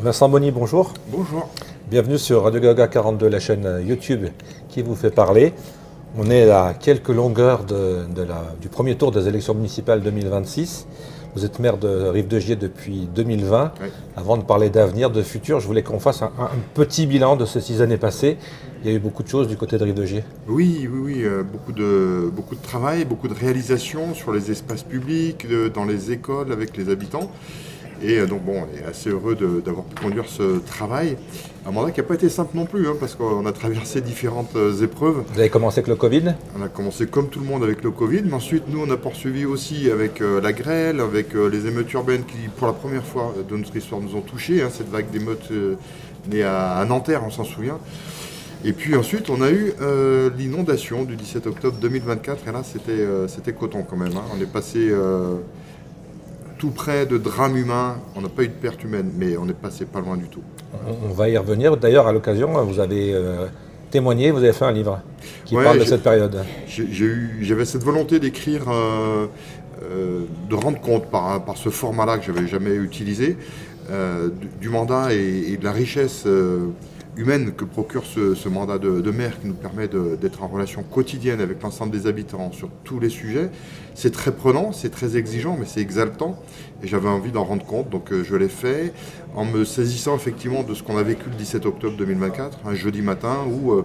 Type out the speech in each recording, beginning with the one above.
Vincent Bonny, bonjour. Bonjour. Bienvenue sur Radio Gaga 42, la chaîne YouTube qui vous fait parler. On est à quelques longueurs du premier tour des élections municipales 2026. Vous êtes maire de Rive-de-Gier depuis 2020. Oui. Avant de parler d'avenir, de futur, je voulais qu'on fasse un petit bilan de ces 6 années passées. Il y a eu beaucoup de choses du côté de Rive-de-Gier. Oui, beaucoup de travail, beaucoup de réalisations sur les espaces publics, dans les écoles, avec les habitants. Et donc bon, on est assez heureux d'avoir pu conduire ce travail. Un mandat qui n'a pas été simple non plus, parce qu'on a traversé différentes épreuves. Vous avez commencé avec le Covid. On a commencé comme tout le monde avec le Covid, mais ensuite nous on a poursuivi aussi avec la grêle, avec les émeutes urbaines qui pour la première fois de notre histoire nous ont touchés. Cette vague d'émeutes née à Nanterre, on s'en souvient. Et puis ensuite, on a eu l'inondation du 17 octobre 2024, et là, c'était coton quand même. On est passé tout près de drames humains. On n'a pas eu de perte humaine, mais on est passé pas loin du tout. On va y revenir. D'ailleurs, à l'occasion, vous avez témoigné, vous avez fait un livre qui parle de cette période. J'avais cette volonté d'écrire, de rendre compte par ce format-là que je n'avais jamais utilisé, du mandat et de la richesse humaine que procure ce mandat de maire qui nous permet d'être en relation quotidienne avec l'ensemble des habitants sur tous les sujets. C'est très prenant, c'est très exigeant, mais c'est exaltant. Et j'avais envie d'en rendre compte, donc je l'ai fait en me saisissant effectivement de ce qu'on a vécu le 17 octobre 2024, un jeudi matin où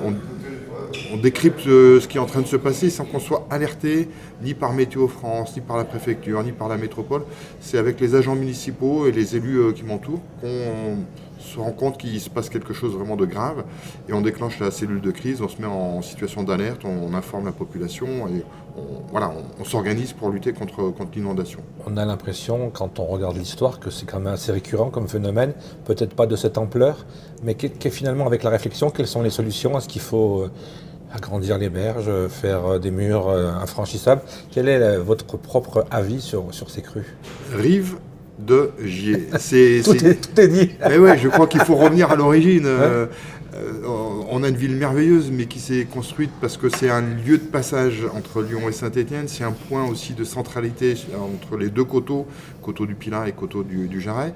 on décrypte ce qui est en train de se passer sans qu'on soit alerté ni par Météo France, ni par la préfecture, ni par la métropole. C'est avec les agents municipaux et les élus qui m'entourent qu'on se rend compte qu'il se passe quelque chose vraiment de grave et on déclenche la cellule de crise, on se met en situation d'alerte, on informe la population et on s'organise pour lutter contre l'inondation. On a l'impression, quand on regarde l'histoire, que c'est quand même assez récurrent comme phénomène, peut-être pas de cette ampleur, mais finalement avec la réflexion, quelles sont les solutions? Est-ce qu'il faut agrandir les berges, faire des murs infranchissables? Quel est votre propre avis sur ces crues? Rive-de-Gier. Tout est dit. Mais ouais, je crois qu'il faut revenir à l'origine. On a une ville merveilleuse, mais qui s'est construite parce que c'est un lieu de passage entre Lyon et Saint-Étienne. C'est un point aussi de centralité entre les deux coteaux, coteau du Pilat et coteau du Jarret.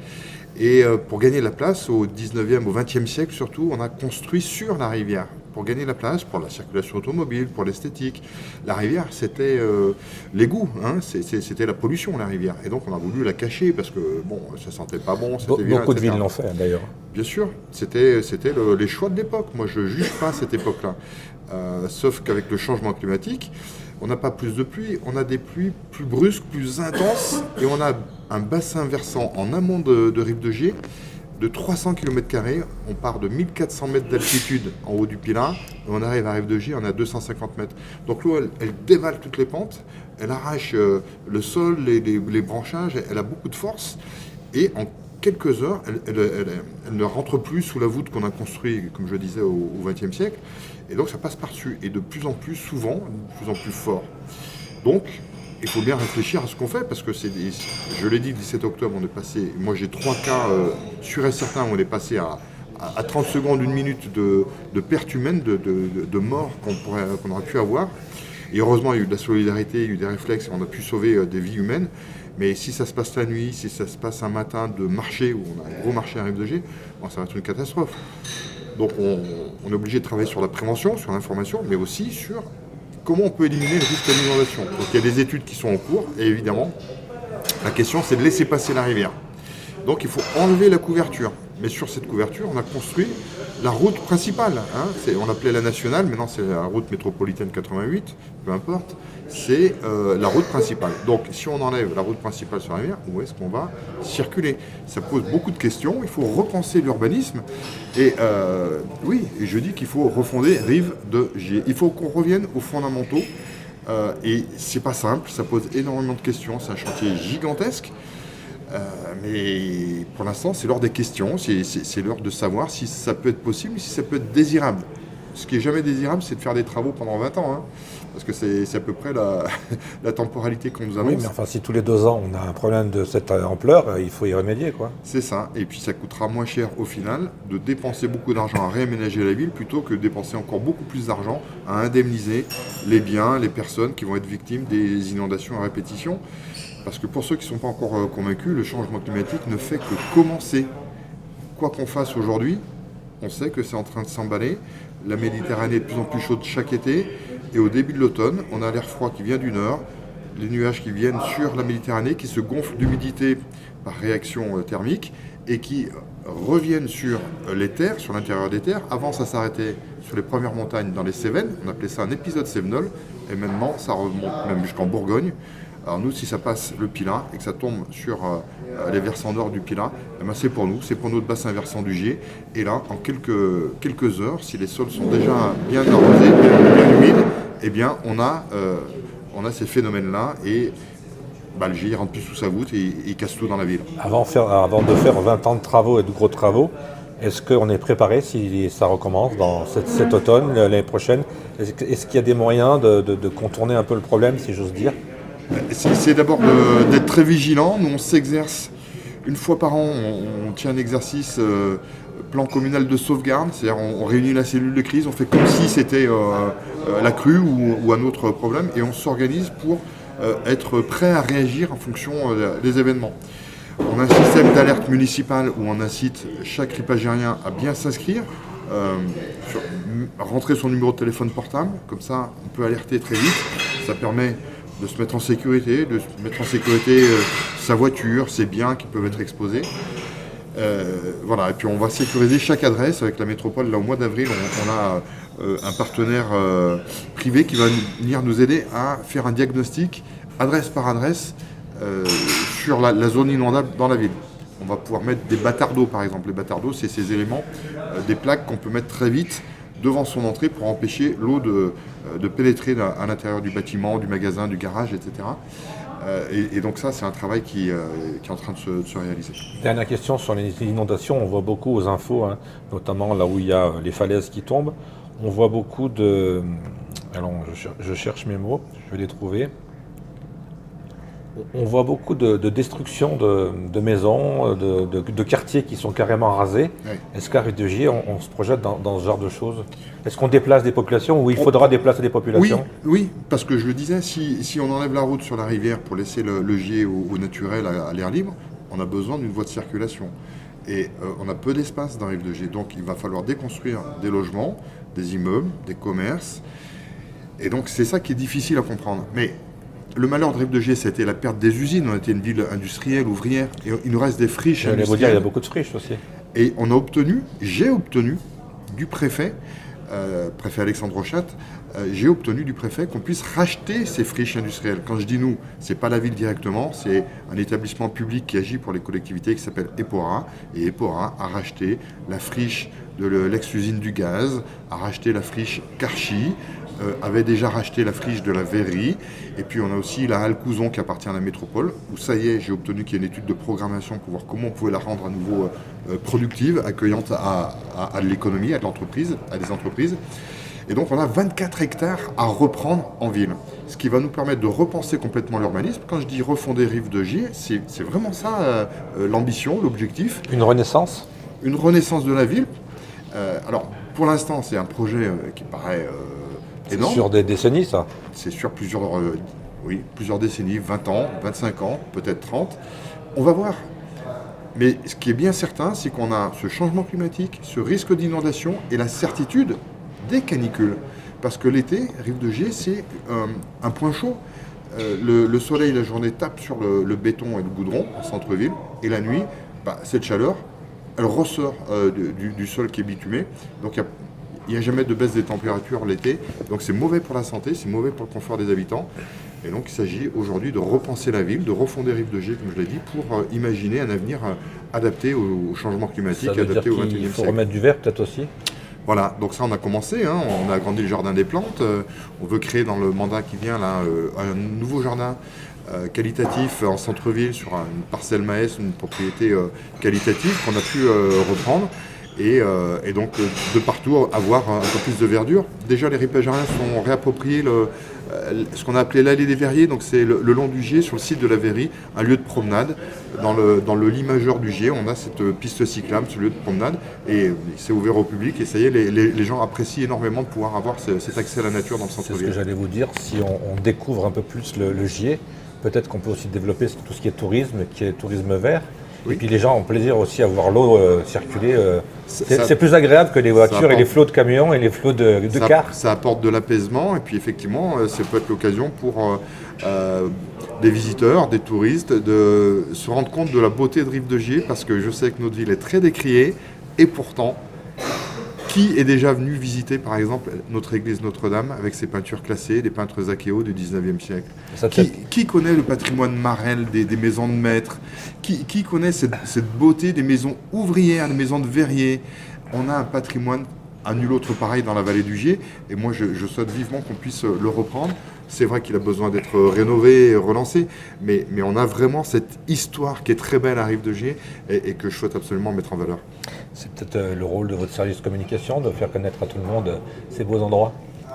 Et pour gagner la place, au 19e, au 20e siècle surtout, on a construit sur la rivière. Pour gagner la place, pour la circulation automobile, pour l'esthétique. La rivière, c'était l'égout, c'était la pollution, la rivière. Et donc on a voulu la cacher parce que bon, ça sentait pas bon. Beaucoup de villes l'ont fait d'ailleurs. Bien sûr, c'était les choix de l'époque. Moi, je ne juge pas cette époque-là. Sauf qu'avec le changement climatique, on n'a pas plus de pluie, on a des pluies plus brusques, plus intenses, et on a un bassin versant en amont de Rive-de-Gier de 300 km². On part de 1400 mètres d'altitude en haut du Pilat, et on arrive à Rive-de-Gier, on a 250 mètres. Donc l'eau, elle dévale toutes les pentes, elle arrache le sol, les branchages, elle a beaucoup de force, et en quelques heures, elle ne rentre plus sous la voûte qu'on a construite, comme je disais, au XXe siècle. Et donc ça passe par-dessus, et de plus en plus souvent, de plus en plus fort. Donc, il faut bien réfléchir à ce qu'on fait, parce que je l'ai dit, le 17 octobre, on est passé, moi j'ai 3 cas sûrs et certains, où on est passé à 30 secondes, 1 minute de perte humaine, de mort qu'on aurait pu avoir. Et heureusement, il y a eu de la solidarité, il y a eu des réflexes, et on a pu sauver des vies humaines. Mais si ça se passe la nuit, si ça se passe un matin de marché, où on a un gros marché à Rive-de-Gier, ça va être une catastrophe. Donc on est obligé de travailler sur la prévention, sur l'information, mais aussi sur comment on peut éliminer le risque d'inondation. Donc il y a des études qui sont en cours, et évidemment, la question c'est de laisser passer la rivière. Donc il faut enlever la couverture. Mais sur cette couverture, on a construit la route principale. On l'appelait la nationale, maintenant c'est la route métropolitaine 88, peu importe. C'est la route principale. Donc si on enlève la route principale sur la rivière, où est-ce qu'on va circuler? Ça pose beaucoup de questions, il faut repenser l'urbanisme. Et et je dis qu'il faut refonder Rive-de-Gier. Il faut qu'on revienne aux fondamentaux. Et c'est pas simple, ça pose énormément de questions, c'est un chantier gigantesque. Mais pour l'instant, c'est l'heure des questions, c'est l'heure de savoir si ça peut être possible, si ça peut être désirable. Ce qui est jamais désirable, c'est de faire des travaux pendant 20 ans, parce que c'est à peu près la temporalité qu'on nous annonce. Oui, mais enfin, si tous les 2 ans, on a un problème de cette ampleur, il faut y remédier, quoi. C'est ça, et puis ça coûtera moins cher au final de dépenser beaucoup d'argent à réaménager la ville plutôt que de dépenser encore beaucoup plus d'argent à indemniser les biens, les personnes qui vont être victimes des inondations à répétition. Parce que pour ceux qui ne sont pas encore convaincus, le changement climatique ne fait que commencer. quoi qu'on fasse aujourd'hui, on sait que c'est en train de s'emballer. La Méditerranée est de plus en plus chaude chaque été. Et au début de l'automne, on a l'air froid qui vient du nord, les nuages qui viennent sur la Méditerranée, qui se gonflent d'humidité par réaction thermique et qui reviennent sur les terres, sur l'intérieur des terres. Avant, ça s'arrêtait sur les premières montagnes dans les Cévennes. On appelait ça un épisode cévenol. Et maintenant, ça remonte même jusqu'en Bourgogne. Alors nous, si ça passe le Pilat et que ça tombe sur les versants nord du Pilat, eh ben c'est pour nous, c'est pour notre bassin versant du Gier. Et là, en quelques heures, si les sols sont déjà bien arrosés, bien humides, eh bien on a ces phénomènes-là et le Gier rentre plus sous sa voûte et il casse tout dans la ville. Avant de faire 20 ans de travaux et de gros travaux, est-ce qu'on est préparé si ça recommence dans cet automne, l'année prochaine? Est-ce qu'il y a des moyens de contourner un peu le problème, si j'ose dire? C'est d'abord d'être très vigilant. Nous, on s'exerce une fois par an, on tient un exercice plan communal de sauvegarde, c'est-à-dire on réunit la cellule de crise, on fait comme si c'était la crue ou un autre problème, et on s'organise pour être prêt à réagir en fonction des événements. On a un système d'alerte municipale où on incite chaque ripagérien à bien s'inscrire, rentrer son numéro de téléphone portable, comme ça on peut alerter très vite, ça permet de se mettre en sécurité, sa voiture, ses biens qui peuvent être exposés. Voilà, et puis on va sécuriser chaque adresse avec la métropole. Là, au mois d'avril, on a un partenaire privé qui va venir nous aider à faire un diagnostic adresse par adresse sur la zone inondable dans la ville. On va pouvoir mettre des bâtards d'eau, par exemple. Les bâtards d'eau, c'est ces éléments, des plaques qu'on peut mettre très vite devant son entrée pour empêcher l'eau de pénétrer à l'intérieur du bâtiment, du magasin, du garage, etc. Et donc ça, c'est un travail qui est en train de se réaliser. Dernière question sur les inondations. On voit beaucoup aux infos, notamment là où il y a les falaises qui tombent. On voit beaucoup de... Alors, je cherche mes mots, je vais les trouver. On voit beaucoup de destruction de maisons, de quartiers qui sont carrément rasés. Oui. Est-ce qu'à Rive de Gier, on se projette dans ce genre de choses? Est-ce qu'on déplace des populations ou il faudra déplacer des populations? Oui, parce que je le disais, si on enlève la route sur la rivière pour laisser le Gier au naturel, à l'air libre, on a besoin d'une voie de circulation. Et on a peu d'espace dans Rive de Gier. Donc il va falloir déconstruire des logements, des immeubles, des commerces. Et donc c'est ça qui est difficile à comprendre. Mais le malheur de Rive de Gier, c'était la perte des usines. On était une ville industrielle, ouvrière, et il nous reste des friches industrielles. Vous dire, il y a beaucoup de friches aussi. Et j'ai obtenu du préfet, préfet Alexandre Rochat, j'ai obtenu du préfet qu'on puisse racheter ces friches industrielles. Quand je dis nous, c'est pas la ville directement, c'est un établissement public qui agit pour les collectivités qui s'appelle EPORA. Et EPORA a racheté la friche de l'ex-usine du gaz, a racheté la friche Karchi, avait déjà racheté la friche de la verrerie, et puis on a aussi la halle Couzon qui appartient à la métropole, où ça y est, j'ai obtenu qu'il y ait une étude de programmation pour voir comment on pouvait la rendre à nouveau productive, accueillante à l'économie, à l'entreprise, à des entreprises. Et donc on a 24 hectares à reprendre en ville, ce qui va nous permettre de repenser complètement l'urbanisme. Quand je dis refonder Rive de Gier, c'est vraiment ça l'ambition, l'objectif. Une renaissance? Une renaissance de la ville. Alors pour l'instant c'est un projet qui paraît... énorme. C'est sur des décennies, ça? C'est sur plusieurs décennies, 20 ans, 25 ans, peut-être 30. On va voir. Mais ce qui est bien certain, c'est qu'on a ce changement climatique, ce risque d'inondation et la certitude des canicules. Parce que l'été, Rive de Gier, c'est un point chaud. Le soleil, la journée, tape sur le béton et le goudron en centre-ville. Et la nuit, cette chaleur, elle ressort du sol qui est bitumé. Donc il n'y a jamais de baisse des températures l'été, donc c'est mauvais pour la santé, c'est mauvais pour le confort des habitants. Et donc il s'agit aujourd'hui de repenser la ville, de refonder Rive de Gier, comme je l'ai dit, pour imaginer un avenir adapté au changement climatique, adapté au XXIe siècle. Il faut remettre du vert peut-être aussi? Voilà, donc ça on a commencé, on a agrandi le jardin des plantes, on veut créer dans le mandat qui vient là un nouveau jardin qualitatif en centre-ville sur une parcelle Maes, une propriété qualitative qu'on a pu reprendre. Et donc de partout avoir un peu plus de verdure. Déjà les ripagériens sont réappropriés ce qu'on a appelé l'allée des verriers, donc c'est le long du Gier, sur le site de la verrerie, un lieu de promenade. Dans le lit majeur du Gier, on a cette piste cyclable, ce lieu de promenade, et c'est ouvert au public, et ça y est, les gens apprécient énormément de pouvoir avoir cet accès à la nature dans le centre-ville. C'est ce que j'allais vous dire, si on découvre un peu plus le Gier, peut-être qu'on peut aussi développer tout ce qui est tourisme vert. Et puis les gens ont plaisir aussi à voir l'eau circuler. Ça- C'est plus agréable que les voitures et apporte- les flots de camions et les flots de cars. Ça apporte de l'apaisement et puis effectivement, ça peut être l'occasion pour des visiteurs, des touristes, de se rendre compte de la beauté de Rive de Gier parce que je sais que notre ville est très décriée et pourtant, qui est déjà venu visiter par exemple notre église Notre-Dame avec ses peintures classées, des peintres Zachéo du 19e siècle? Ça Qui connaît le patrimoine Marel des maisons de maîtres? Qui connaît cette beauté des maisons ouvrières, des maisons de verriers? On a un patrimoine à nul autre pareil dans la vallée du Gier, et moi je souhaite vivement qu'on puisse le reprendre. C'est vrai qu'il a besoin d'être rénové et relancé, mais on a vraiment cette histoire qui est très belle à Rive de Gier et que je souhaite absolument mettre en valeur. C'est peut-être le rôle de votre service de communication, de faire connaître à tout le monde ces beaux endroits.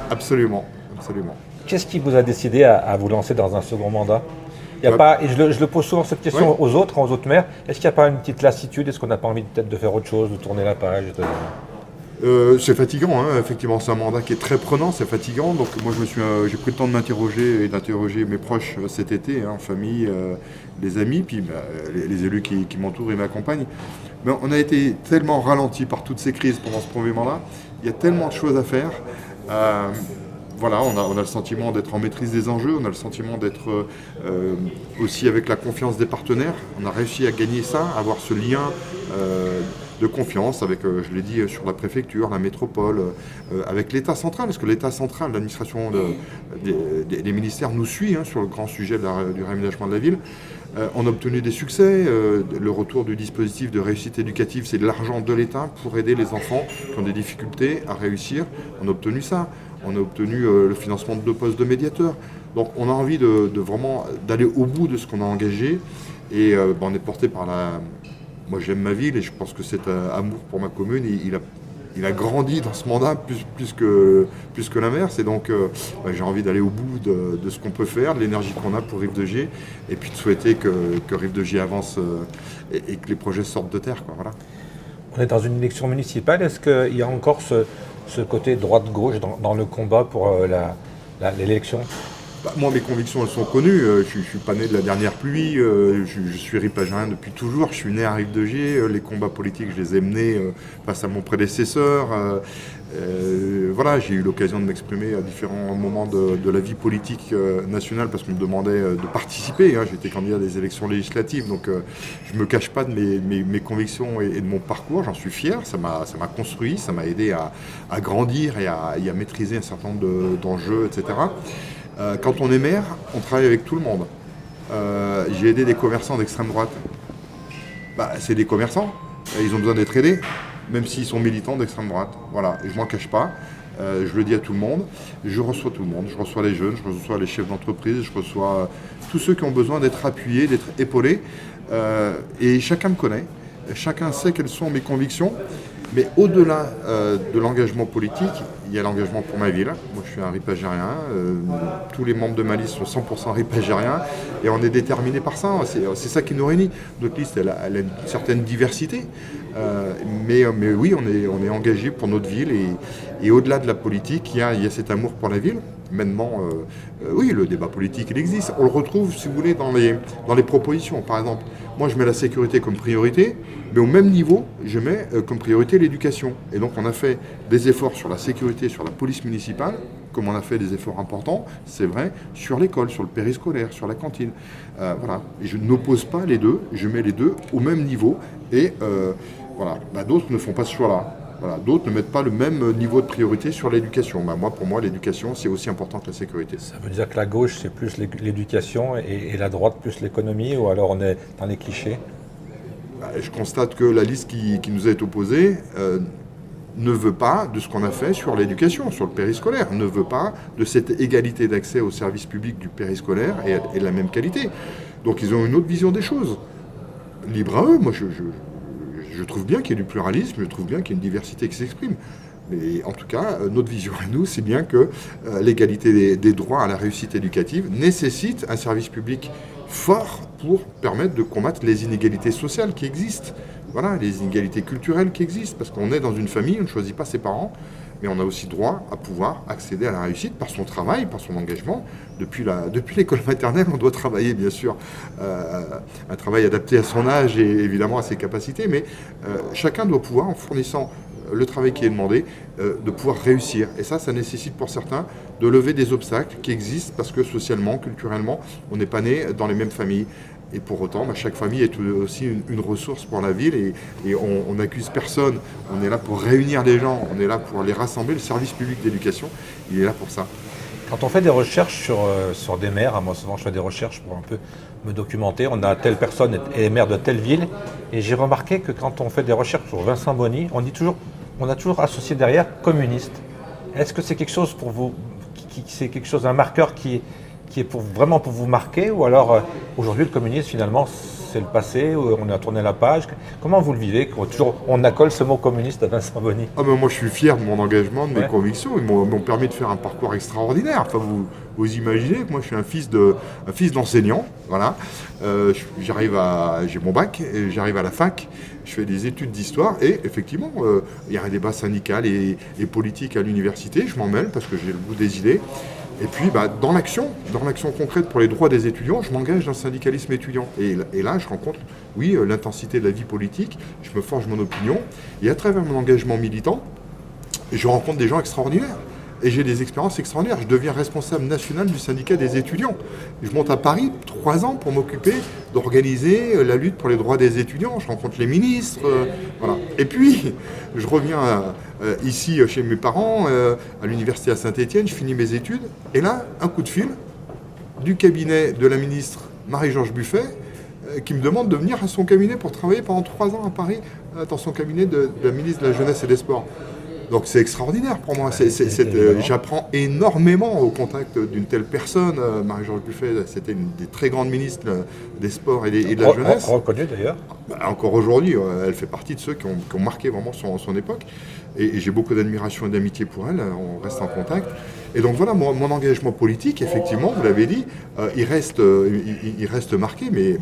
Absolument, absolument. Qu'est-ce qui vous a décidé à vous lancer dans un second mandat? Il y a Ouais. pas, et je le pose souvent cette question Ouais. aux autres maires, est-ce qu'il n'y a pas une petite lassitude? Est-ce qu'on n'a pas envie peut-être de faire autre chose, de tourner la page C'est fatigant, hein, effectivement, c'est un mandat qui est très prenant, c'est fatigant. Donc moi j'ai pris le temps de m'interroger et d'interroger mes proches cet été, hein, en famille, les amis, puis les élus qui m'entourent et m'accompagnent. Mais on a été tellement ralenti par toutes ces crises pendant ce premier mandat, il y a tellement de choses à faire. Voilà, on a le sentiment d'être en maîtrise des enjeux, on a le sentiment d'être aussi avec la confiance des partenaires. On a réussi à gagner ça, à avoir ce lien de confiance avec, je l'ai dit, sur la préfecture, la métropole, avec l'État central, parce que l'État central, l'administration des ministères nous suit hein, sur le grand sujet du réaménagement de la ville. On a obtenu des succès, le retour du dispositif de réussite éducative, c'est de l'argent de l'État pour aider les enfants qui ont des difficultés à réussir. On a obtenu ça. On a obtenu le financement de 2 postes de médiateurs. Donc on a envie de vraiment d'aller au bout de ce qu'on a engagé. Et on est porté par la... Moi j'aime ma ville et je pense que cet amour pour ma commune, il a grandi dans ce mandat plus que l'inverse. Et donc j'ai envie d'aller au bout de ce qu'on peut faire, de l'énergie qu'on a pour Rive de Gier. Et puis de souhaiter que Rive de Gier avance et que les projets sortent de terre, quoi, voilà. On est dans une élection municipale, est-ce qu'il y a encore ce côté droite-gauche dans le combat pour l'élection? Bah, moi, mes convictions, elles sont connues. Je ne suis pas né de la dernière pluie. Je suis ripagérien depuis toujours. Je suis né à Rive de Gier. Les combats politiques, je les ai menés face à mon prédécesseur. Voilà, j'ai eu l'occasion de m'exprimer à différents moments de la vie politique nationale parce qu'on me demandait de participer. Hein. J'étais candidat à des élections législatives, donc je ne me cache pas de mes convictions et de mon parcours. J'en suis fier. Ça m'a construit, ça m'a aidé à grandir et à maîtriser un certain nombre d'enjeux, etc. Quand on est maire, on travaille avec tout le monde. J'ai aidé des commerçants d'extrême droite. Bah, c'est des commerçants, ils ont besoin d'être aidés, même s'ils sont militants d'extrême droite. Voilà, et je m'en cache pas. Je le dis à tout le monde. Je reçois tout le monde. Je reçois les jeunes, je reçois les chefs d'entreprise, je reçois tous ceux qui ont besoin d'être appuyés, d'être épaulés. Et chacun me connaît. Chacun sait quelles sont mes convictions. Mais au-delà de l'engagement politique, il y a l'engagement pour ma ville. Moi, je suis un ripagérien. Tous les membres de ma liste sont 100% ripagériens. Et on est déterminés par ça. C'est ça qui nous réunit. Notre liste, elle a une certaine diversité. Mais oui, on est engagé pour notre ville. Et au-delà de la politique, il y a cet amour pour la ville. Maintenant, oui, le débat politique, il existe. On le retrouve, si vous voulez, dans les propositions. Par exemple, moi, je mets la sécurité comme priorité, mais au même niveau, je mets comme priorité l'éducation. Et donc, on a fait des efforts sur la sécurité, sur la police municipale, comme on a fait des efforts importants, c'est vrai, sur l'école, sur le périscolaire, sur la cantine. Voilà. Et je n'oppose pas les deux, je mets les deux au même niveau. Et voilà, d'autres ne font pas ce choix-là. Voilà. D'autres ne mettent pas le même niveau de priorité sur l'éducation. Pour moi, l'éducation, c'est aussi important que la sécurité. Ça veut dire que la gauche, c'est plus l'éducation et la droite, plus l'économie, ou alors on est dans les clichés? Je constate que la liste qui nous est opposée ne veut pas de ce qu'on a fait sur l'éducation, sur le périscolaire, ne veut pas de cette égalité d'accès aux services publics du périscolaire et de la même qualité. Donc ils ont une autre vision des choses. Libre à eux, moi je trouve bien qu'il y ait du pluralisme, je trouve bien qu'il y ait une diversité qui s'exprime. Mais en tout cas, notre vision à nous, c'est bien que l'égalité des droits à la réussite éducative nécessite un service public fort pour permettre de combattre les inégalités sociales qui existent. voilà, les inégalités culturelles qui existent, parce qu'on est dans une famille, on ne choisit pas ses parents, mais on a aussi droit à pouvoir accéder à la réussite par son travail, par son engagement. Depuis l'école maternelle, on doit travailler, bien sûr, un travail adapté à son âge et évidemment à ses capacités, mais chacun doit pouvoir, en fournissant le travail qui est demandé, de pouvoir réussir. Et ça nécessite pour certains de lever des obstacles qui existent parce que socialement, culturellement, on n'est pas né dans les mêmes familles. Et pour autant, chaque famille est aussi une ressource pour la ville et on n'accuse personne. On est là pour réunir les gens, on est là pour les rassembler. Le service public d'éducation, il est là pour ça. Quand on fait des recherches sur des maires, moi souvent je fais des recherches pour un peu me documenter, on a telle personne est maire de telle ville, et j'ai remarqué que quand on fait des recherches sur Vincent Bonny, on a toujours associé derrière communiste. Est-ce que c'est quelque chose pour vous, c'est quelque chose, un marqueur qui est vraiment pour vous marquer, ou alors aujourd'hui le communisme finalement c'est le passé, on a tourné la page? Comment vous le vivez quand toujours on accole ce mot communiste à Vincent Bonny? Moi je suis fier de mon engagement, de mes convictions, ils m'ont permis de faire un parcours extraordinaire. Enfin, vous imaginez que moi je suis un fils d'enseignant, voilà. J'ai mon bac, et j'arrive à la fac, je fais des études d'histoire et effectivement il y a un débat syndical et politique à l'université, je m'en mêle parce que j'ai le goût des idées. Et puis, dans l'action concrète pour les droits des étudiants, je m'engage dans le syndicalisme étudiant. Et là, je rencontre, oui, l'intensité de la vie politique, je me forge mon opinion, et à travers mon engagement militant, je rencontre des gens extraordinaires. Et j'ai des expériences extraordinaires. Je deviens responsable national du syndicat des étudiants. Je monte à Paris 3 ans pour m'occuper d'organiser la lutte pour les droits des étudiants. Je rencontre les ministres, voilà. Et puis, je reviens ici chez mes parents, à l'université à Saint-Étienne, je finis mes études. Et là, un coup de fil du cabinet de la ministre Marie-Georges Buffet, qui me demande de venir à son cabinet pour travailler pendant 3 ans à Paris, dans son cabinet de la ministre de la Jeunesse et des Sports. Donc c'est extraordinaire pour moi. J'apprends énormément au contact d'une telle personne. Marie-Georges Buffet, c'était une des très grandes ministres des Sports et de la Jeunesse. Reconnue d'ailleurs. Encore aujourd'hui, elle fait partie de ceux qui ont marqué vraiment son époque. Et j'ai beaucoup d'admiration et d'amitié pour elle. On reste en contact. Et donc voilà, mon engagement politique, effectivement, vous l'avez dit, il reste marqué, mais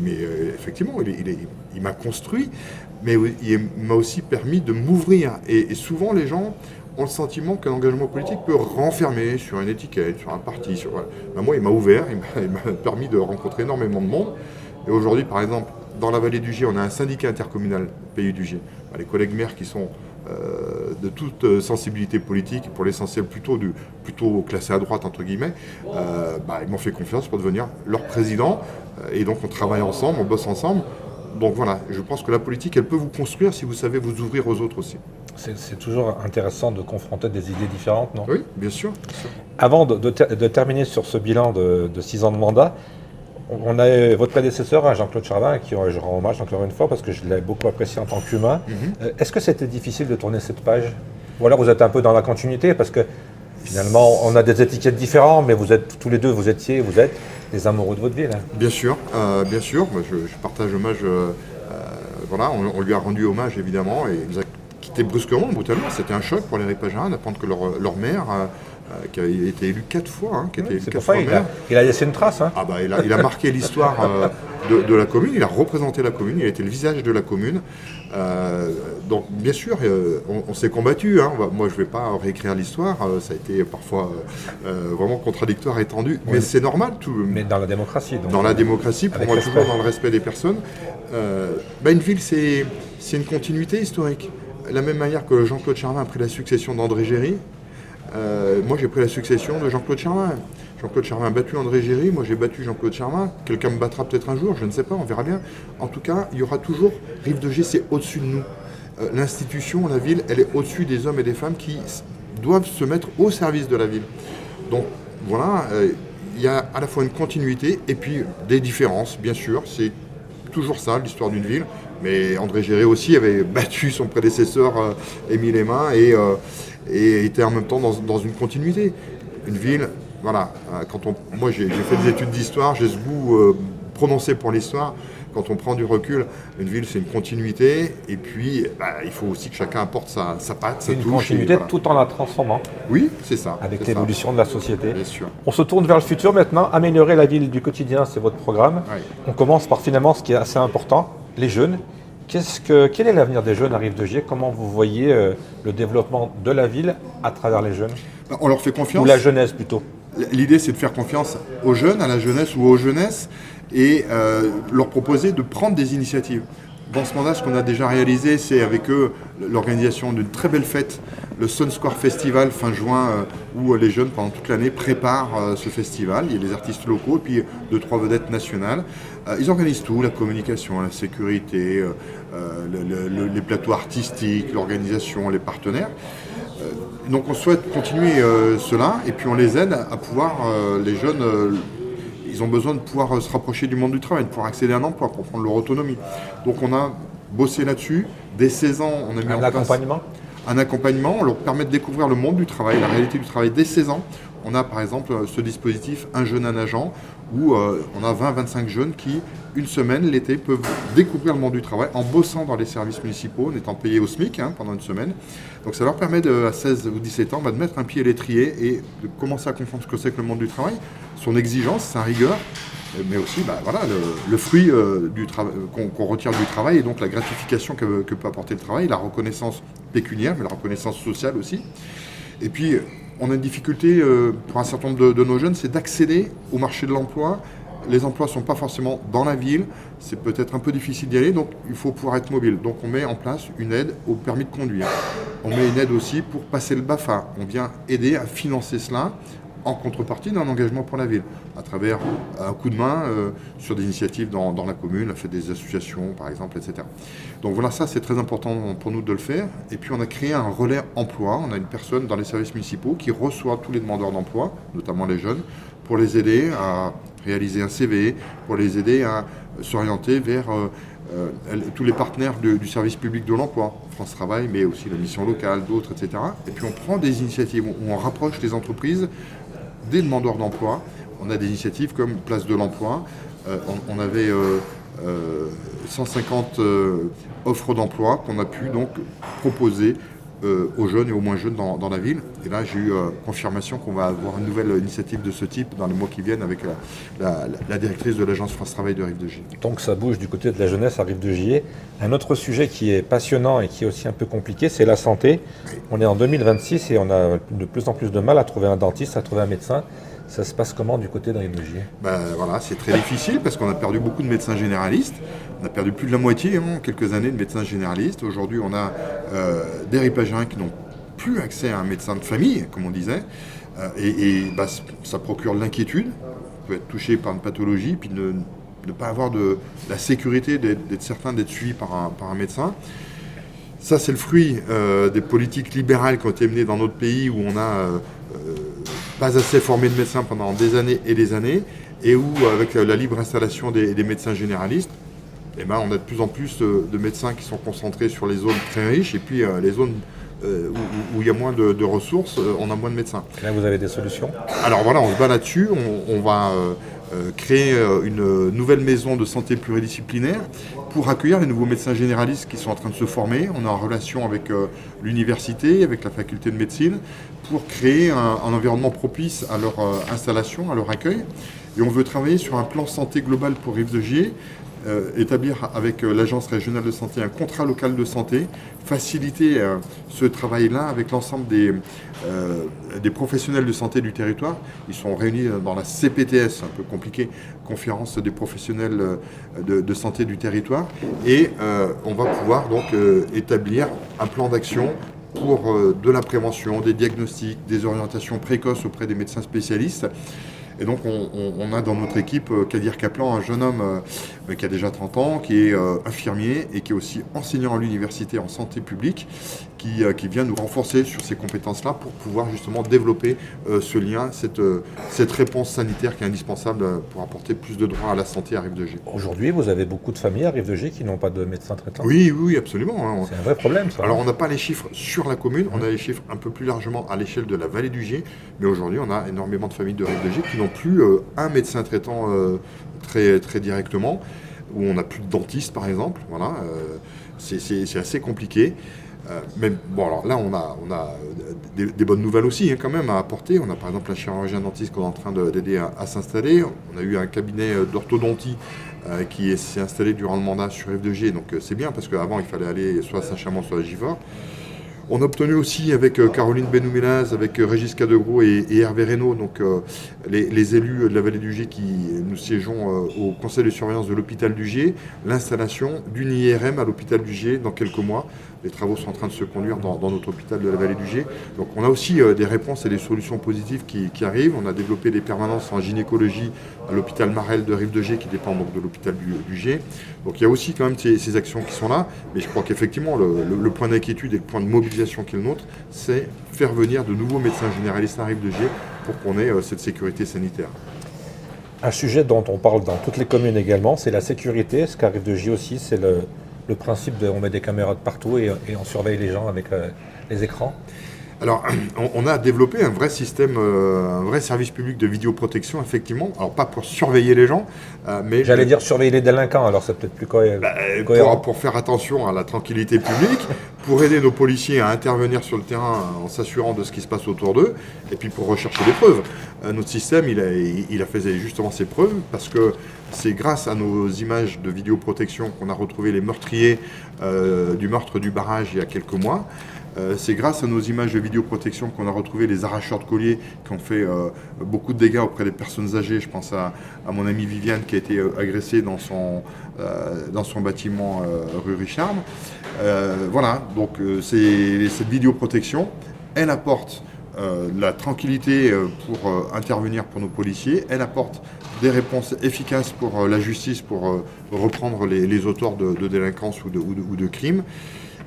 effectivement, il m'a construit, mais il m'a aussi permis de m'ouvrir. Et souvent, les gens ont le sentiment qu'un engagement politique peut renfermer sur une étiquette, sur un parti. Moi, il m'a ouvert, il m'a permis de rencontrer énormément de monde. Et aujourd'hui, par exemple, dans la vallée du Gier, on a un syndicat intercommunal, Pays du Gier. Les collègues maires qui sont de toute sensibilité politique, pour l'essentiel plutôt classé à droite, entre guillemets, ils m'ont fait confiance pour devenir leur président. Et donc on travaille ensemble, on bosse ensemble. Donc voilà, je pense que la politique, elle peut vous construire si vous savez vous ouvrir aux autres aussi. C'est toujours intéressant de confronter des idées différentes, non? Oui, bien sûr. Avant de terminer sur ce bilan de 6 ans de mandat, on a votre prédécesseur, Jean-Claude Charvin, à qui je rends hommage encore une fois parce que je l'ai beaucoup apprécié en tant qu'humain. Est-ce que c'était difficile de tourner cette page? Ou alors vous êtes un peu dans la continuité parce que finalement on a des étiquettes différentes, mais vous êtes tous les deux, vous êtes des amoureux de votre ville. Bien sûr, bien sûr. Moi, je partage hommage. Voilà, on lui a rendu hommage évidemment et il nous a quitté brusquement, brutalement. C'était un choc pour les Ripagérins d'apprendre que leur maire, qui a été élu 4 fois, il a laissé une trace. Il a marqué l'histoire de la commune, il a représenté la commune, il a été le visage de la commune. Donc bien sûr, on s'est combattu. Moi, je ne vais pas réécrire l'histoire, ça a été parfois vraiment contradictoire et tendu, mais c'est normal. Mais dans la démocratie. Donc, dans la démocratie, pour moi, toujours dans le respect des personnes. Une ville, c'est une continuité historique. De la même manière que Jean-Claude Charvin a pris la succession d'André Géry, moi j'ai pris la succession de Jean-Claude Charvin. Jean-Claude Charvin a battu André Géry, moi j'ai battu Jean-Claude Charvin. Quelqu'un me battra peut-être un jour, je ne sais pas, on verra bien. En tout cas, il y aura toujours, Rive de Gier, c'est au-dessus de nous. L'institution, la ville, elle est au-dessus des hommes et des femmes qui doivent se mettre au service de la ville. Donc voilà, il y a à la fois une continuité et puis des différences, bien sûr. C'est toujours ça, l'histoire d'une ville. Mais André Géry aussi avait battu son prédécesseur Émile Aimin et était en même temps dans une continuité. Une ville, voilà, moi j'ai fait des études d'histoire, j'ai ce goût prononcé pour l'histoire. Quand on prend du recul, une ville c'est une continuité et puis il faut aussi que chacun apporte sa patte, sa touche. Une continuité tout en la transformant. Oui, c'est ça. Avec l'évolution de la société. Bien sûr. On se tourne vers le futur maintenant, améliorer la ville du quotidien, c'est votre programme. Oui. On commence par finalement ce qui est assez important, les jeunes. Quel est l'avenir des jeunes à Rive-de-Gier? Comment vous voyez le développement de la ville à travers les jeunes? On leur fait confiance. Ou la jeunesse plutôt? L'idée, c'est de faire confiance aux jeunes, à la jeunesse ou aux jeunesses, et leur proposer de prendre des initiatives. Dans ce mandat, ce qu'on a déjà réalisé, c'est avec eux l'organisation d'une très belle fête, le Sun Square Festival fin juin, où les jeunes, pendant toute l'année, préparent ce festival. Il y a des artistes locaux et puis 2-3 vedettes nationales. Ils organisent tout, la communication, la sécurité, les plateaux artistiques, l'organisation, les partenaires. Donc on souhaite continuer cela et puis on les aide à pouvoir, les jeunes, ils ont besoin de pouvoir se rapprocher du monde du travail, de pouvoir accéder à un emploi pour prendre leur autonomie. Donc on a bossé là-dessus. Dès 16 ans, on a mis en place un accompagnement. On leur permet de découvrir le monde du travail, la réalité du travail dès 16 ans. On a par exemple ce dispositif Un jeune, un agent, où on a 20-25 jeunes qui, une semaine, l'été, peuvent découvrir le monde du travail en bossant dans les services municipaux, en étant payés au SMIC pendant une semaine. Donc ça leur permet à 16 ou 17 ans de mettre un pied à l'étrier et de commencer à comprendre ce que c'est que le monde du travail, son exigence, sa rigueur, mais aussi le fruit qu'on retire du travail et donc la gratification que peut apporter le travail, la reconnaissance pécuniaire, mais la reconnaissance sociale aussi. Et puis, on a une difficulté pour un certain nombre de nos jeunes, c'est d'accéder au marché de l'emploi. Les emplois ne sont pas forcément dans la ville, c'est peut-être un peu difficile d'y aller, donc il faut pouvoir être mobile. Donc on met en place une aide au permis de conduire. On met une aide aussi pour passer le BAFA. On vient aider à financer cela en contrepartie d'un engagement pour la ville, à travers un coup de main sur des initiatives dans la commune, la fête des associations par exemple, etc. Donc voilà, ça c'est très important pour nous de le faire. Et puis on a créé un relais emploi, on a une personne dans les services municipaux qui reçoit tous les demandeurs d'emploi, notamment les jeunes, pour les aider à réaliser un CV, pour les aider à s'orienter vers tous les partenaires du service public de l'emploi, France Travail, mais aussi la mission locale, d'autres, etc. Et puis on prend des initiatives où on rapproche les entreprises des demandeurs d'emploi. On a des initiatives comme Place de l'Emploi. On avait 150 offres d'emploi qu'on a pu donc proposer aux jeunes et aux moins jeunes dans la ville. Et là, j'ai eu confirmation qu'on va avoir une nouvelle initiative de ce type dans les mois qui viennent avec la directrice de l'agence France Travail de Rive-de-Gier. Donc ça bouge du côté de la jeunesse à Rive-de-Gier. Un autre sujet qui est passionnant et qui est aussi un peu compliqué, c'est la santé. Oui. On est en 2026 et on a de plus en plus de mal à trouver un dentiste, à trouver un médecin. Ça se passe comment du côté de Rive-de-Gier? Voilà, c'est très difficile parce qu'on a perdu beaucoup de médecins généralistes. On a perdu plus de la moitié en quelques années de médecins généralistes. Aujourd'hui, on a des ripagériens qui n'ont plus accès à un médecin de famille, comme on disait. Ça procure de l'inquiétude. On peut être touché par une pathologie, puis ne pas avoir de la sécurité d'être certain d'être suivi par un médecin. Ça, c'est le fruit des politiques libérales qui ont été menées dans notre pays où on a pas assez formé de médecins pendant des années et des années, et où, avec la libre installation des médecins généralistes, on a de plus en plus de médecins qui sont concentrés sur les zones très riches, et puis les zones où il y a moins de ressources, on a moins de médecins. Là, vous avez des solutions? Alors voilà, on se bat là-dessus, on va créer une nouvelle maison de santé pluridisciplinaire pour accueillir les nouveaux médecins généralistes qui sont en train de se former. On est en relation avec l'université, avec la faculté de médecine, pour créer un environnement propice à leur installation, à leur accueil. Et on veut travailler sur un plan santé global pour Rive-de-Gier, établir avec l'Agence régionale de santé un contrat local de santé, faciliter ce travail-là avec l'ensemble des professionnels de santé du territoire. Ils sont réunis dans la CPTS, un peu compliqué, Conférence des professionnels de santé du territoire, et on va pouvoir donc établir un plan d'action pour de la prévention, des diagnostics, des orientations précoces auprès des médecins spécialistes. Et donc on a dans notre équipe Kadir Kaplan, un jeune homme qui a déjà 30 ans, qui est infirmier et qui est aussi enseignant à l'université en santé publique, qui vient nous renforcer sur ces compétences-là pour pouvoir justement développer ce lien, cette réponse sanitaire qui est indispensable pour apporter plus de droits à la santé à Rive-de-Gier. Aujourd'hui, vous avez beaucoup de familles à Rive-de-Gier qui n'ont pas de médecin traitant? Oui, absolument. C'est un vrai problème, ça. Alors on n'a pas les chiffres sur la commune, on a les chiffres un peu plus largement à l'échelle de la vallée du Gier, mais aujourd'hui on a énormément de familles de Rive-de-Gier qui n'ont plus un médecin traitant très, très directement, où on n'a plus de dentiste par exemple. Voilà, c'est assez compliqué. Mais bon, alors là, on a des bonnes nouvelles aussi, hein, quand même, à apporter. On a par exemple un chirurgien dentiste qu'on est en train d'aider à s'installer. On a eu un cabinet d'orthodontie qui s'est installé durant le mandat sur F2G. Donc c'est bien parce qu'avant, il fallait aller soit à Saint-Chamond, soit à Givors. On a obtenu aussi avec Caroline Benoumelaz, avec Régis Cadegros et Hervé Reynaud, donc les élus de la vallée du Gier qui nous siégeons au conseil de surveillance de l'hôpital du Gier, l'installation d'une IRM à l'hôpital du Gier dans quelques mois. Les travaux sont en train de se conduire dans notre hôpital de la vallée du Gier. Donc on a aussi des réponses et des solutions positives qui arrivent. On a développé des permanences en gynécologie à l'hôpital Marel de Rive-de-Gier qui dépend donc de l'hôpital du Gier. Donc il y a aussi quand même ces actions qui sont là. Mais je crois qu'effectivement le point d'inquiétude et le point de mobilisation qui est le nôtre, c'est faire venir de nouveaux médecins généralistes à Rive-de-Gier pour qu'on ait cette sécurité sanitaire. Un sujet dont on parle dans toutes les communes également, c'est la sécurité. Ce qu'arrive de J aussi, c'est le principe de on met des caméras de partout et on surveille les gens avec les écrans. Alors, on a développé un vrai système, un vrai service public de vidéoprotection, effectivement. Alors, pas pour surveiller les gens, mais... J'allais dire surveiller les délinquants, alors c'est peut-être plus cohérent. Pour faire attention à la tranquillité publique, pour aider nos policiers à intervenir sur le terrain en s'assurant de ce qui se passe autour d'eux, et puis pour rechercher des preuves. Notre système, il a fait justement ses preuves, parce que c'est grâce à nos images de vidéoprotection qu'on a retrouvé les meurtriers du meurtre du barrage il y a quelques mois. C'est grâce à nos images de vidéoprotection qu'on a retrouvé les arracheurs de colliers qui ont fait beaucoup de dégâts auprès des personnes âgées. Je pense à mon amie Viviane qui a été agressée dans son bâtiment rue Richard. Voilà, donc cette vidéoprotection, elle apporte la tranquillité pour intervenir pour nos policiers, elle apporte des réponses efficaces pour la justice, pour reprendre les auteurs de délinquance ou de crimes.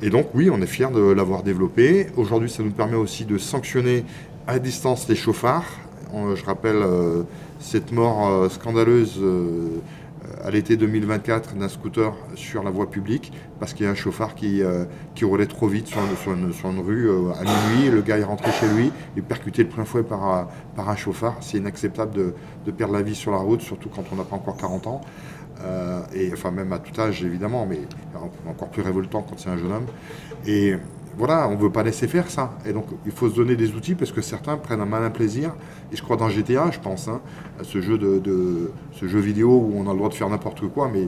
Et donc oui, on est fiers de l'avoir développé. Aujourd'hui, ça nous permet aussi de sanctionner à distance les chauffards. Je rappelle cette mort scandaleuse à l'été 2024 d'un scooter sur la voie publique parce qu'il y a un chauffard qui roulait trop vite sur une rue à minuit. Le gars est rentré chez lui et percuté de plein fouet par un chauffard. C'est inacceptable de perdre la vie sur la route, surtout quand on n'a pas encore 40 ans. Et enfin même à tout âge évidemment, mais encore plus révoltant quand c'est un jeune homme. Et voilà, on ne veut pas laisser faire ça. Et donc il faut se donner des outils parce que certains prennent un malin plaisir. Et je crois dans GTA, je pense, à ce jeu vidéo où on a le droit de faire n'importe quoi, mais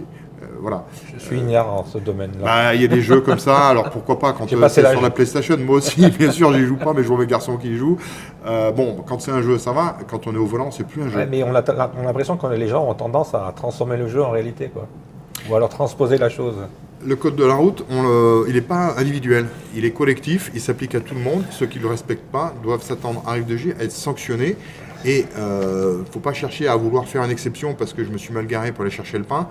voilà. Je suis ignorant en ce domaine-là. Il y a des jeux comme ça, alors pourquoi pas quand c'est sur la PlayStation. Moi aussi, bien sûr, j'y joue pas, mais je vois mes garçons qui y jouent. Bon, quand c'est un jeu, ça va. Quand on est au volant, c'est plus un jeu. Ouais, mais on a l'impression que les gens ont tendance à transformer le jeu en réalité, quoi. Ou alors transposer la chose. Le code de la route, il n'est pas individuel, il est collectif, il s'applique à tout le monde. Ceux qui ne le respectent pas doivent s'attendre à Rive-de-Gier à être sanctionnés. Et il ne faut pas chercher à vouloir faire une exception parce que je me suis mal garé pour aller chercher le pain.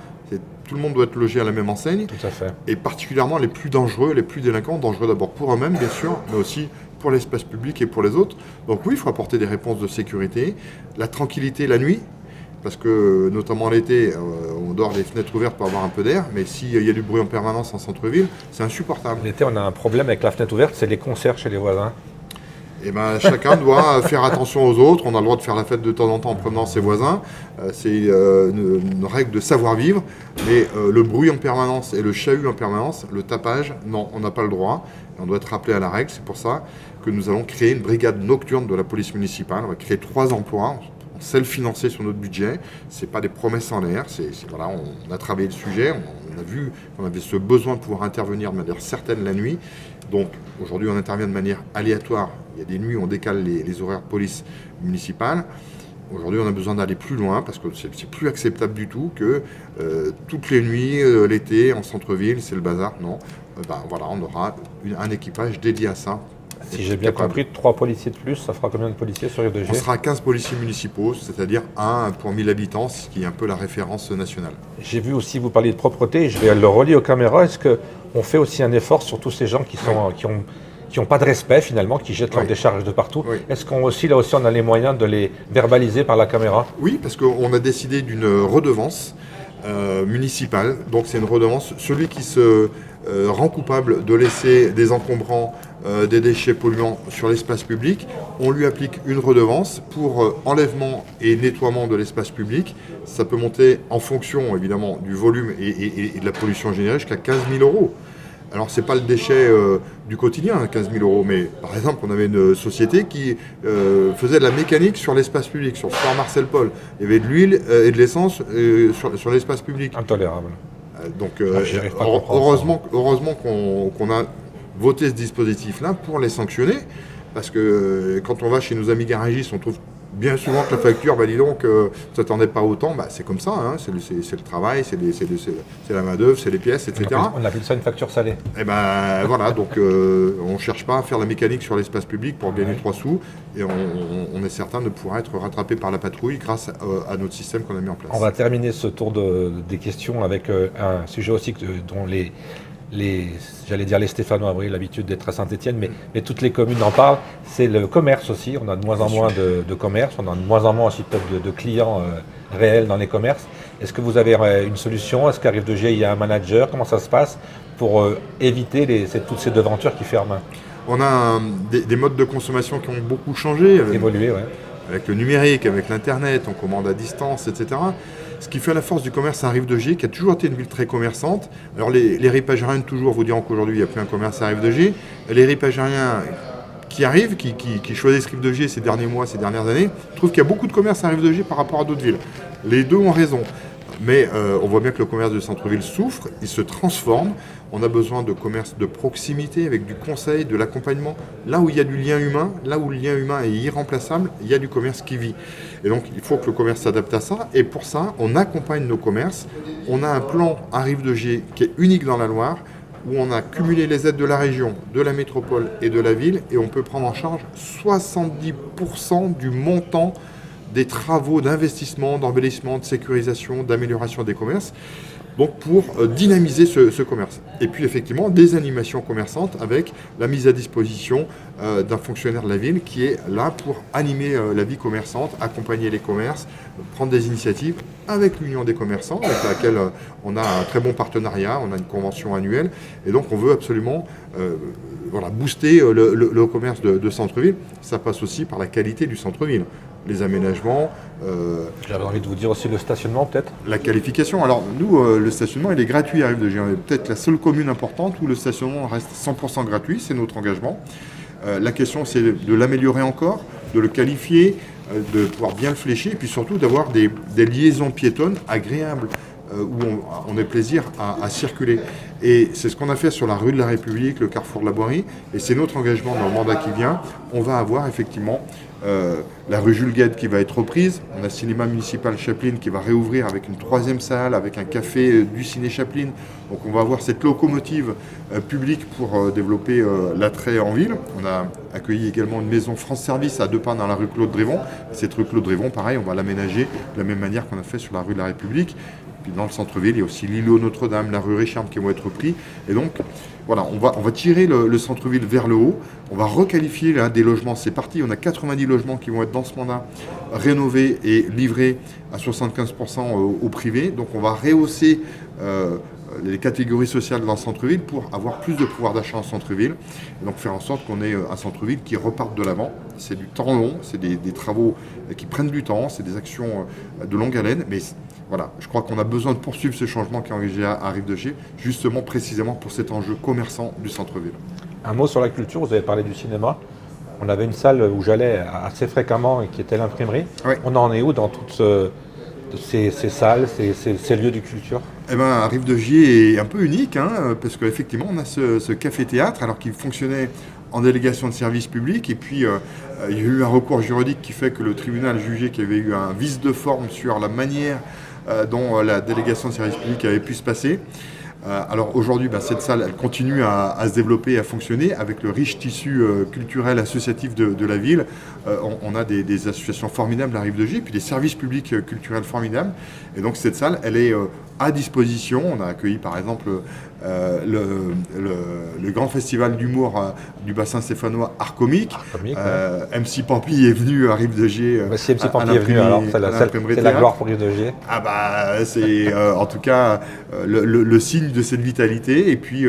Tout le monde doit être logé à la même enseigne. Tout à fait. Et particulièrement les plus dangereux, les plus délinquants, dangereux d'abord pour eux-mêmes bien sûr, mais aussi pour l'espace public et pour les autres. Donc oui, il faut apporter des réponses de sécurité. La tranquillité la nuit, parce que notamment l'été, on dort les fenêtres ouvertes pour avoir un peu d'air, mais s'il y a du bruit en permanence en centre-ville, c'est insupportable. L'été, on a un problème avec la fenêtre ouverte, c'est les concerts chez les voisins. Eh ben, chacun doit faire attention aux autres. On a le droit de faire la fête de temps en temps en promenant ses voisins. C'est une règle de savoir-vivre. Mais le bruit en permanence et le chahut en permanence, le tapage, non, on n'a pas le droit. Et on doit être rappelé à la règle. C'est pour ça que nous allons créer une brigade nocturne de la police municipale. On va créer 3 emplois. On sait le financer sur notre budget. Ce n'est pas des promesses en l'air. Voilà, on a travaillé le sujet. On a vu qu'on avait ce besoin de pouvoir intervenir de manière certaine la nuit. Donc aujourd'hui, on intervient de manière aléatoire. Il y a des nuits où on décale les horaires de police municipale. Aujourd'hui, on a besoin d'aller plus loin parce que c'est plus acceptable du tout que toutes les nuits, l'été, en centre-ville, c'est le bazar. Non, voilà, on aura un équipage dédié à ça. Si j'ai bien compris, 3 policiers de plus, ça fera combien de policiers sur Rive-de-Gier ? On sera 15 policiers municipaux, c'est-à-dire 1 pour 1000 habitants, ce qui est un peu la référence nationale. J'ai vu aussi vous parler de propreté, je vais le relier aux caméras. Est-ce qu'on fait aussi un effort sur tous ces gens qui ont pas de respect finalement, qui jettent leurs décharges de partout ? Oui. Est-ce qu'on aussi, là aussi, on a les moyens de les verbaliser par la caméra ? Oui, parce qu'on a décidé d'une redevance municipale. Donc c'est une redevance. Celui qui se rend coupable de laisser des encombrants, des déchets polluants sur l'espace public, on lui applique une redevance pour enlèvement et nettoiement de l'espace public. Ça peut monter en fonction évidemment du volume et de la pollution générée jusqu'à 15 000 €. Alors, c'est pas le déchet du quotidien, 15 000 euros, mais par exemple, on avait une société qui faisait de la mécanique sur l'espace public, sur le square Marcel Paul. Il y avait de l'huile et de l'essence sur l'espace public. Intolérable. Donc, J'y arrive pas à comprendre heureusement qu'on a voté ce dispositif-là pour les sanctionner, parce que quand on va chez nos amis garagistes, on trouve bien souvent que la facture, dis donc, ne s'attendait pas autant, c'est comme ça, hein, c'est le travail, c'est la main-d'œuvre, c'est les pièces, etc. On appelle ça une facture salée. Et voilà, donc on ne cherche pas à faire la mécanique sur l'espace public pour gagner 3 sous, et on est certain de pouvoir être rattrapé par la patrouille grâce à notre système qu'on a mis en place. On va terminer ce tour des questions avec un sujet aussi dont j'allais dire les Stéphanois, oui, l'habitude d'être à Saint-Étienne, mais toutes les communes en parlent, c'est le commerce aussi. On a de moins en moins de commerce, on a de moins en moins aussi peut-être de clients réels dans les commerces. Est-ce que vous avez une solution? Est-ce qu'à Rive de Gier, il y a un manager? Comment ça se passe pour éviter toutes ces devantures qui ferment? On a des modes de consommation qui ont beaucoup changé. Évolué, ouais. Avec le numérique, avec l'Internet, on commande à distance, etc. Ce qui fait la force du commerce à Rive de Gier, qui a toujours été une ville très commerçante. Alors les ripagériens toujours vous diront qu'aujourd'hui il n'y a plus un commerce à Rive de Gier. Les ripagériens qui arrivent, qui choisissent Rive de Gier ces derniers mois, ces dernières années, trouvent qu'il y a beaucoup de commerce à Rive de Gier par rapport à d'autres villes. Les deux ont raison. Mais on voit bien que le commerce de centre-ville souffre, il se transforme. On a besoin de commerce de proximité avec du conseil, de l'accompagnement. Là où il y a du lien humain, là où le lien humain est irremplaçable, il y a du commerce qui vit. Et donc il faut que le commerce s'adapte à ça. Et pour ça, on accompagne nos commerces. On a un plan à Rive de Gier qui est unique dans la Loire, où on a cumulé les aides de la région, de la métropole et de la ville. Et on peut prendre en charge 70% du montant des travaux d'investissement, d'embellissement, de sécurisation, d'amélioration des commerces, donc pour dynamiser ce commerce. Et puis effectivement, des animations commerçantes avec la mise à disposition d'un fonctionnaire de la ville qui est là pour animer la vie commerçante, accompagner les commerces, prendre des initiatives avec l'Union des commerçants, avec laquelle on a un très bon partenariat, on a une convention annuelle, et donc on veut absolument booster le commerce de centre-ville. Ça passe aussi par la qualité du centre-ville. Les aménagements. J'avais envie de vous dire aussi le stationnement peut-être. La qualification. Alors nous, le stationnement, il est gratuit à Rive de Gier. On est peut-être la seule commune importante où le stationnement reste 100% gratuit, c'est notre engagement. La question, c'est de l'améliorer encore, de le qualifier, de pouvoir bien le flécher, et puis surtout d'avoir des liaisons piétonnes agréables, où on ait plaisir à circuler. Et c'est ce qu'on a fait sur la rue de la République, le carrefour de la Boirie, et c'est notre engagement dans le mandat qui vient. On va avoir effectivement la rue Jules Guesde qui va être reprise. On a le cinéma municipal Chaplin qui va réouvrir avec une 3e salle, avec un café du ciné Chaplin. Donc on va avoir cette locomotive publique pour développer l'attrait en ville. On a accueilli également une maison France Service à 2 pas dans la rue Claude Drévon. Cette rue Claude Drévon, pareil, on va l'aménager de la même manière qu'on a fait sur la rue de la République. Puis dans le centre-ville, il y a aussi l'îlot Notre-Dame, la rue Richard qui vont être pris. Et donc, voilà, on va tirer le centre-ville vers le haut. On va requalifier des logements. C'est parti, on a 90 logements qui vont être dans ce mandat rénovés et livrés à 75% au privé. Donc on va rehausser les catégories sociales dans le centre-ville pour avoir plus de pouvoir d'achat en centre-ville. Et donc faire en sorte qu'on ait un centre-ville qui reparte de l'avant. C'est du temps long, c'est des travaux qui prennent du temps, c'est des actions de longue haleine. Mais voilà, je crois qu'on a besoin de poursuivre ce changement qui est engagé à Rive de Gier, justement précisément pour cet enjeu commerçant du centre-ville. Un mot sur la culture, vous avez parlé du cinéma. On avait une salle où j'allais assez fréquemment et qui était l'imprimerie. Oui. On en est où dans toutes ces salles, ces lieux de culture? Eh ben, Rive de Gier est un peu unique, parce qu'effectivement, on a ce café-théâtre, alors qu'il fonctionnait en délégation de service public, et puis il y a eu un recours juridique qui fait que le tribunal jugeait qu'il y avait eu un vice de forme sur la manière dont la délégation de service public avait pu se passer. Alors aujourd'hui, cette salle, elle continue à se développer et à fonctionner avec le riche tissu culturel associatif de la ville. On a des associations formidables à Rive de Gier, puis des services publics culturels formidables. Et donc cette salle, elle est à disposition. On a accueilli par exemple le grand festival d'humour du bassin stéphanois Art Comique. MC Pampi est venu à Rive de Gier. Si MC Pampi est venu, alors c'est la gloire pour Rive de Gier. C'est en tout cas le signe de cette vitalité. Et puis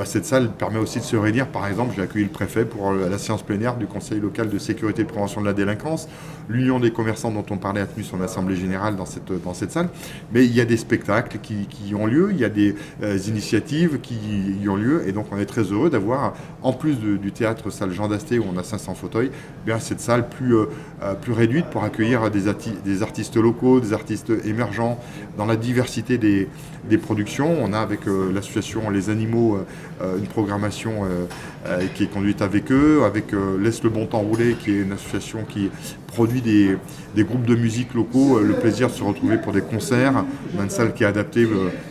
cette salle permet aussi de se réunir. Par exemple, j'ai accueilli le préfet pour la séance plénière du Conseil local de sécurité et de prévention de la délinquance. L'Union des commerçants dont on parlait a tenu son assemblée générale dans cette salle. Mais il y a des spectacles qui ont lieu, il y a des initiatives d'initiatives qui y ont lieu. Et donc on est très heureux d'avoir, en plus du théâtre salle Jean d'Asté où on a 500 fauteuils, bien cette salle plus réduite pour accueillir des artistes locaux, des artistes émergents dans la diversité des productions. On a avec l'association Les Animaux une programmation qui est conduite avec eux, avec Laisse le bon temps rouler, qui est une association qui produit des groupes de musique locaux, le plaisir de se retrouver pour des concerts. On a une salle qui est adaptée,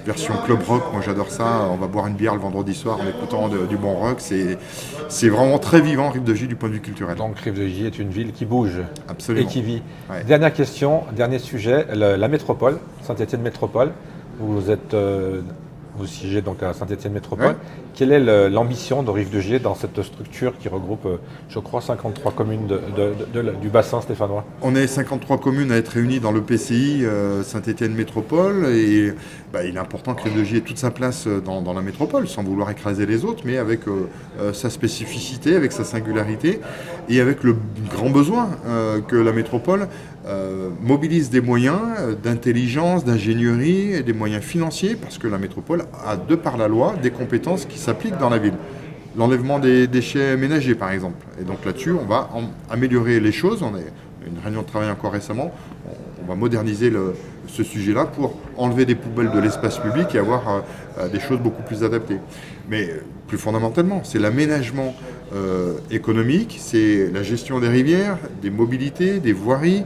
version club rock, moi j'adore ça, on va boire une bière le vendredi soir en écoutant du bon rock, c'est vraiment très vivant Rive de Gier du point de vue culturel. Donc Rive de Gier est une ville qui bouge. Absolument. Et qui vit. Ouais. Dernière question, dernier sujet, la métropole, Saint-Étienne Métropole, vous siégez donc à Saint-Étienne Métropole. Ouais. Quelle est l'ambition de Rive de Gier dans cette structure qui regroupe, je crois, 53 communes du bassin stéphanois? On est 53 communes à être réunies dans le PCI Saint-Étienne Métropole et il est important que Rive de Gier ait toute sa place dans la métropole, sans vouloir écraser les autres, mais avec sa spécificité, avec sa singularité et avec le grand besoin que la métropole mobilise des moyens d'intelligence, d'ingénierie et des moyens financiers, parce que la métropole a, de par la loi, des compétences qui s'appliquent dans la ville. L'enlèvement des déchets ménagers, par exemple. Et donc là-dessus, on va améliorer les choses. On a une réunion de travail encore récemment. On va moderniser ce sujet-là pour enlever des poubelles de l'espace public et avoir des choses beaucoup plus adaptées. Mais plus fondamentalement, c'est l'aménagement économique, c'est la gestion des rivières, des mobilités, des voiries,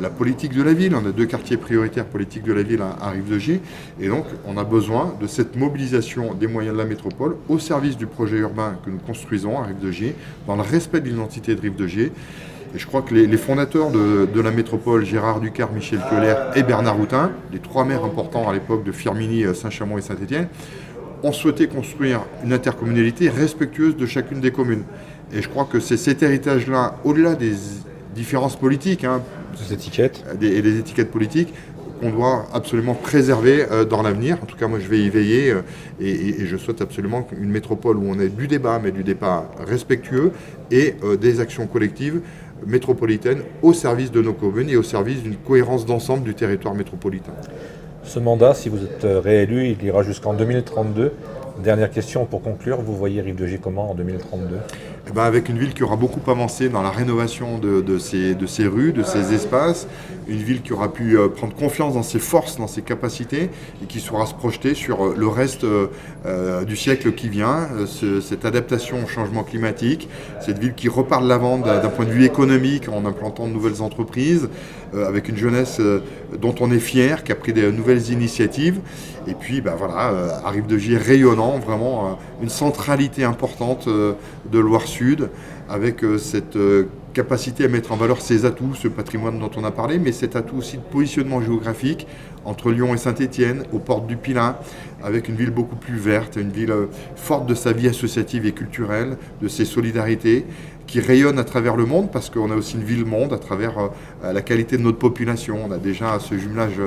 la politique de la ville. On a 2 quartiers prioritaires politiques de la ville à Rive de Gier. Et donc, on a besoin de cette mobilisation des moyens de la métropole au service du projet urbain que nous construisons à Rive de Gier, dans le respect de l'identité de Rive de Gier. Et je crois que les fondateurs de la métropole, Gérard Ducart, Michel Keller et Bernard Routin, les 3 maires importants à l'époque de Firminy, Saint-Chamond et Saint-Étienne, ont souhaité construire une intercommunalité respectueuse de chacune des communes. Et je crois que c'est cet héritage-là, au-delà des différences politiques, Des étiquettes. Et des étiquettes politiques, qu'on doit absolument préserver dans l'avenir. En tout cas, moi, je vais y veiller et je souhaite absolument une métropole où on ait du débat, mais du débat respectueux et des actions collectives métropolitaines au service de nos communes et au service d'une cohérence d'ensemble du territoire métropolitain. Ce mandat, si vous êtes réélu, il ira jusqu'en 2032. Dernière question pour conclure, vous voyez Rive de Gier comment en 2032 ? Avec une ville qui aura beaucoup avancé dans la rénovation de ses rues, de ses espaces, une ville qui aura pu prendre confiance dans ses forces, dans ses capacités, et qui saura se projeter sur le reste du siècle qui vient, cette adaptation au changement climatique, cette ville qui repart de l'avant d'un point de vue économique en implantant de nouvelles entreprises, avec une jeunesse dont on est fier, qui a pris des nouvelles initiatives, et puis à Rive de Gier rayonnant, vraiment une centralité importante de Loire-Sud, avec cette capacité à mettre en valeur ses atouts, ce patrimoine dont on a parlé, mais cet atout aussi de positionnement géographique entre Lyon et Saint-Étienne, aux portes du Pilat, avec une ville beaucoup plus verte, une ville forte de sa vie associative et culturelle, de ses solidarités, qui rayonne à travers le monde, parce qu'on a aussi une ville-monde à travers la qualité de notre population. On a déjà ce jumelage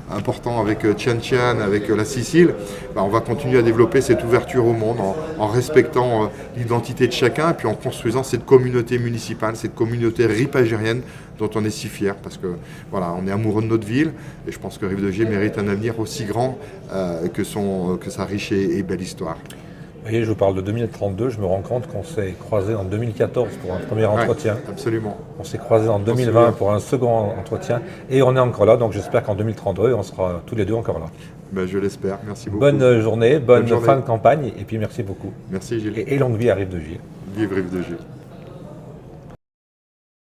important avec Tian, avec la Sicile. On va continuer à développer cette ouverture au monde en respectant l'identité de chacun et puis en construisant cette communauté municipale, cette communauté ripagérienne dont on est si fier, parce que on est amoureux de notre ville et je pense que Rive de Gier mérite un avenir aussi grand que sa riche et belle histoire. Vous voyez, je vous parle de 2032, je me rends compte qu'on s'est croisés en 2014 pour un premier entretien. Absolument. On s'est croisés en 2020 pour un second entretien et on est encore là, donc j'espère qu'en 2032, on sera tous les deux encore là. Je l'espère, merci beaucoup. Bonne journée, bonne fin de campagne et puis merci beaucoup. Merci Gilles. Et longue vie à Rive de Gier. Vive Rive de Gier.